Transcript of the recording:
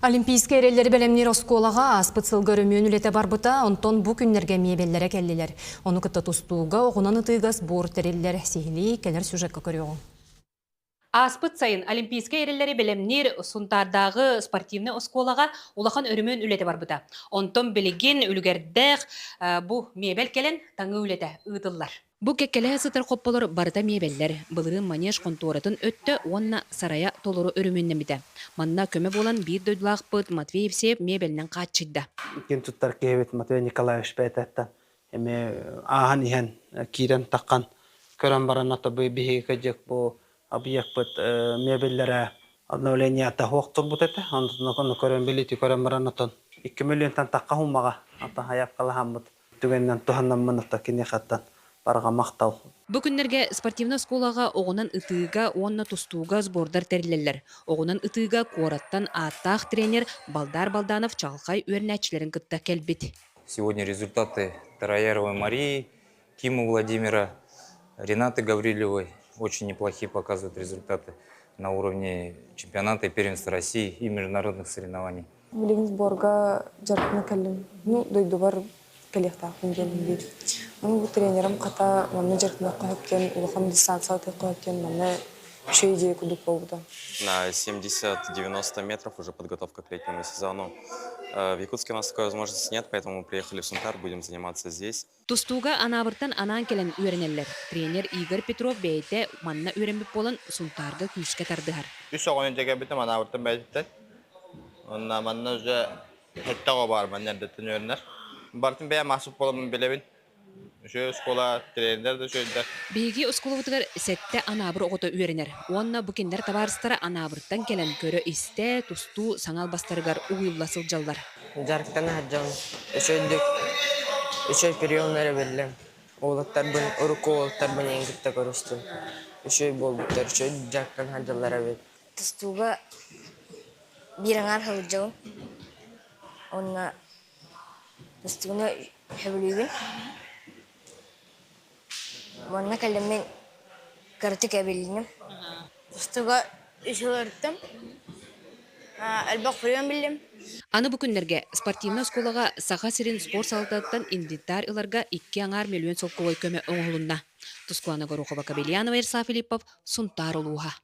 Олимпийский эрелleri белемнер осколага аспыт сылгөрөмөн үлете барбыта, онтон бу күннерге мебеллере келлилер. Оны кытта тустууга огунан ытыгас бор тереллер сихили келер сюжетка көрüyor. Аспыт сайын Олимпийский эрелleri белемнер сунтардагы спортивный осколага улахан өрүмөн үлете барбыта. Онтон белеген үлгердек бу мебел келен таңы үлете ытыллар. Бу кеккеле сытыр копполор барыта мебеллер. Былырын манеж конторатын өттө онна сарая толору өрүмөннен бите. Манна көмө болан бир дөйдлакпыт Матвеев сеп мебелнен каччыда. Кен туттар кебет Матвей Николаевич бететтен. Эме ахан ихен кирен таккан көрөн бараната бу биһиге кежек бу объект мебеллере обновление та хоктур бутете. Аны көрөн билити көрөн баранатан 2 миллионтан такка хумага ата хаяп калахамбыт. Түгеннен туханнан мыныта кинехаттан барга мактау. Бу күннерге спортивный школага огунан ытыга, онна тустууга сбордар терилелер. Огунан ытыга кораттан аттах тренер Балдар Балданов чалкай өрнәчләрен кытта келбит. Сегодня результаты Тараеровой Марии, Киму Владимира, Ренаты Гаврилевой очень неплохие показывают результаты на уровне чемпионата и первенства России и международных соревнований. Сборга жаркына калым. Дойду бар коллектах инженер. Бу тренером ката маны жаркына кайыккен, улахан дистанция кайыккен, маны еще идея кудук болду. На 70-90 метров уже подготовка к летнему сезону. В Якутске у нас такой возможности нет, поэтому мы приехали в Сунтар, будем заниматься здесь. Тустууга анабыртан анан келен үйренелер. Тренер Игорь Петров бейте манна үйренбеп болан Сунтарга күскә тардыгар. Үш оғын жеге бітім анабыртан бәйттен. Онна манна уже хеттаға бар маннан деттен үйренер. Бартын бәя масып боламын білебін. Şu skola trenler de şöyle. Биги осколовутугар сетте анабыр огото үйренер. Онна букендер табарыстара анабырттан келен көрө исте, тусту, саңал бастарыгар уюлласыл жаллар. Жарктан хаджан. Үшөй перионлары белем. Олаттар бын, уруку олаттар бын енгитте көрүстүм. Үшөй болбуттар, үшөй жарктан хаджаллара бел. Тустуга бираңар хаджал. Онна тустугуна хабылыгын. Манна калемен карты кабелинем. Тустуга ишелерттем. Албак фрион билем. Аны бу күннерге спортивный школага саха сирин спорт салтаттан инвентарь ыларга 2 миллион солковой көмө оңолунда. Тускуана Горохова Кабельянова Ирса Филиппов, Сунтар улуха.